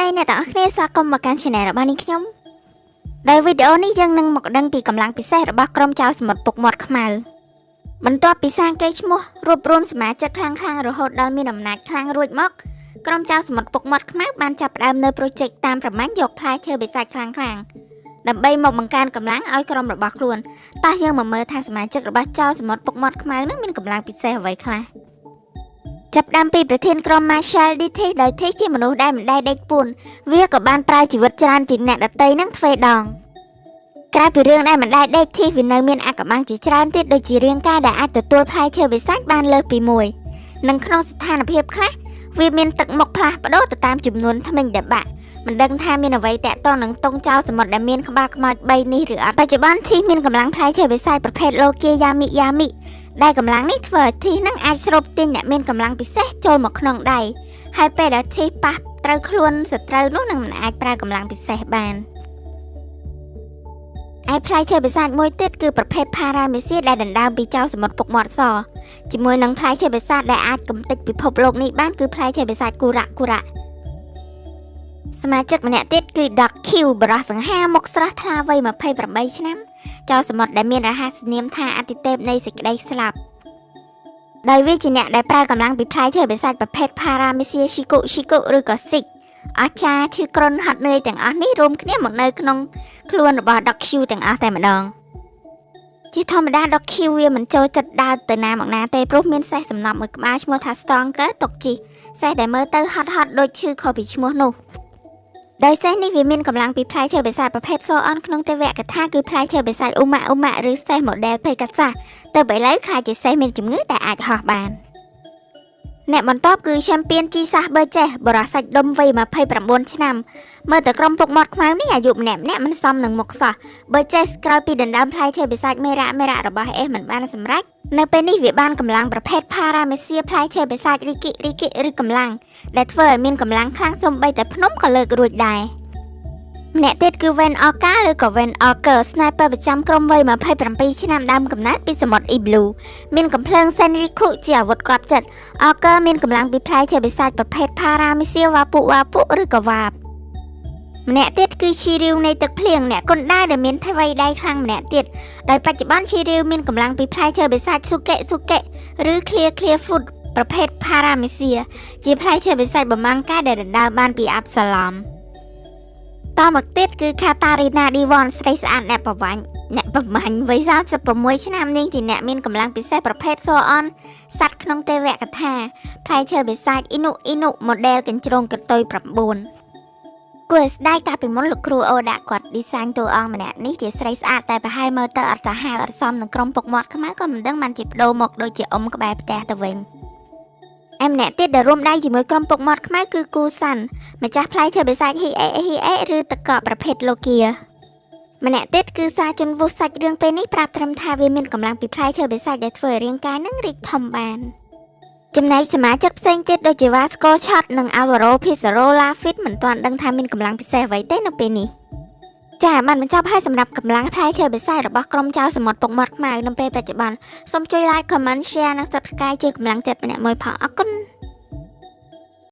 đây nè tao nghe sao công mà can chèn này bao nhiêu nhom đời video này dân nâng một đăng bị cầm lăng bị xe bao krom chào một bục mọt khmau mình toa bị sang cây mua rụp rôm sma chất khang khang rồi hốt đal mi nằm nát khang ruột móc krom chào một bục mọt khmau ban chập đam nơi project tamประมาณ dọc ផ្លែ chơi bị sạch khang khang ដើម្បីមកបង្កើនកម្លាំងឲ្យក្រុមរបស់ខ្លួនតោះយើងមកមើលថាសមាជិករបស់ចៅសមុទ្រពុកមាត់ខ្មៅនឹងមានកម្លាំងពិសេសអ្វីខ្លះចាប់ដើមពីប្រធានក្រុម Marshall DT ដោយ T ជាមនុស្សដែលមិនដែលដេកពួនវាក៏បានប្រើជីវិតច្រើនជាងអ្នកដទៃនឹងទ្វេដងក្រៅពីរឿងដែលមិនដែលដេក T វានៅមានអត្ថកម្បាំងជាច្រើនទៀតដូចជារាងកាយដែលអាចទទួលផ្លែឈើវិសាច់បានលើសពីមួយនិងក្នុងស្ថានភាពខ្លះវាមានទឹកមុខផ្លាស់ប្ដូរទៅតាមចំនួនធ្មេញដែលបាក់មិនដឹងថាមានអ្វីតាក់ទងនឹងតុងចៅសមុទ្រដែលមានក្បាលខ្មោច3នេះឬអត់បច្ចុប្បន្នធីមានកម្លាំងផ្លែឈើវិស័យប្រភេទឡូគីយ៉ាមីដែលកម្លាំងនេះធ្វើឲ្យធីនឹងអាចស្រូបទាញអ្នកមានកម្លាំងពិសេសចូលមកក្នុងដៃហើយពេលដែលធីប៉ះត្រូវខ្លួនសត្រូវនោះនឹងមិនអាចប្រើកម្លាំងពិសេសបានឯផ្លែឈើវិស័យមួយទៀតគឺប្រភេទផារ៉ាមេស៊ីដែលដណ្ដើមពីចៅសមុទ្រពុកមាត់សជាមួយនឹងផ្លែឈើវិស័យដែលអាចកំទេចពិភពលោកនេះបានគឺផ្លែឈើវិស័យគូរ៉ាសមាជិកម្នាក់ទៀតគឺ Doc Q បរិះសង្ហាមុខស្រស់ថ្លាវ័យ28ឆ្នាំចៅសមុទ្រដែលមានរហស្សនាមថាអាទិទេពនៃសេចក្តីស្លាប់ដោយវាជាអ្នកដែលប្រើកម្លាំងពីផ្លែឈើវិស័យប្រភេទ Paramecia Chico ឬក៏ Sig អាចារ្យឈឺក្រុនហត់នឿយទាំងអស់នេះរួមគ្នាមកនៅក្នុងខ្លួនរបស់ Doc Q ទាំងអស់តែម្ដងជាធម្មតា Doc Q វាមិនចូលចិត្តដើរទៅណាមកណាទេព្រោះមានសេះសំណប់មួយក្បាលឈ្មោះថា Stronger ទុកជីសេះដែលមើលទៅហត់ដូចឈឺខុសពីឈ្មោះនោះដោយសេះនេះវាមានកម្លាំងពីផ្លែឈើបិសាចប្រភេទសូអនក្នុងទេវកថាគឺផ្លែឈើបិសាចអ៊ូម៉ាឬសេះ model ពេកាសាទៅឥឡូវខ្លាចជាសេះមានជំងឺដែលអាចហោះបានអ្នកបន្ទាប់គឺ Champion ជីសាសបឺចេះបរិះសាច់ដុំវ័យ29ឆ្នាំមើលទៅក្រុមពុកមាត់ខ្មៅនេះអាយុម្នាក់មិនសមនឹងមុខសោះបឺចេះក្រោយពីដណ្ដើមផ្លែឈើបិសាចមេរ៉ារបស់អេសមិនបានសម្រេចនៅពេលនេះវាបានកម្លាំងប្រភេទ Paramecia ផ្លែឈើបិសាចរីគិឬកម្លាំងដែលធ្វើឲ្យមានកម្លាំងខ្លាំងសំបីតែភ្នំក៏លើករួចដែរម្នាក់ទៀតគឺ Van Orca ឬក៏ Van Orca Sniper ប្រចាំក្រុមវ័យ27ឆ្នាំដើមកំណើតពីសមុទ្រ Blue មានកំភ្លើង Senriku ជាអាវុធកប់ចិត្ត Orca មានកម្លាំងពីផ្លែឈើបិសាចប្រភេទ Paramecia វ៉ាពុឬក៏វ៉ាបម្នាក់ទៀតគឺ Shiryu នៃទឹកភ្លៀងអ្នកគុនដាដែលមានថ្វីដៃខ្លាំងម្នាក់ទៀតដោយបច្ចុប្បន្ន Shiryu មានកម្លាំងពីផ្លែឈើបិសាច Suke ឬ Clear Food ប្រភេទ Paramecia ជាផ្លែឈើបិសាចបំងកាយដែលដណ្ដើមបានពី Absalom តមកទៀតគឺ Katarina Devon ស្រីស្អាតអ្នកប្រមាញ់វ័យ36ឆ្នាំនាងជាអ្នកមានកម្លាំងពិសេសប្រភេទសូអនសត្វក្នុងទេវកថាផ្លែឈើបិសាច Inu model កញ្ជ្រោងកតុយ9គួរស្ដាយកាលពីមុនលោកគ្រូអូដាក់គាត់ design តួអង្គម្នាក់នេះជាស្រីស្អាតតែប្រហែលមើលទៅអត់សាហាវអត់សមនឹងក្រុមពុកមាត់ខ្មៅក៏មិនដឹងបានជាបដូរមកដូចជាអ៊ំក្បែរផ្ទះទៅវិញម្នាក់ទៀតដែលរួមដៃជាមួយក្រុមពុកមាត់ខ្មៅគឺគូសាន់ម្ចាស់ផ្លែឈើបិសាចហ៊ីអេឬតកកប្រភេទឡូគីម្នាក់ទៀតគឺសាជនវុះសាច់រឿងពេលនេះប្រាប់ត្រឹមថាវាមានកម្លាំងពីផ្លែឈើបិសាចដែលធ្វើឲ្យរាងកាយនឹងរីកធំបានចំណែកសមាជិកផ្សេងទៀតដូចជា Vasco Shot និង Alvaro Pizarro Lafitte មិនទាន់ដឹងថាមានកម្លាំងពិសេសអ្វីទេនៅពេលនេះចាបានបញ្ចប់ហើយសម្រាប់កម្លាំងផ្លែឈើបិសាចរបស់ក្រុមចៅសមុទ្រពុកមាត់ខ្មៅនៅពេលបច្ចុប្បន្នសូមជួយ like comment share និង subscribe ជាកម្លាំងចិត្តម្នាក់មួយផងអរគុណ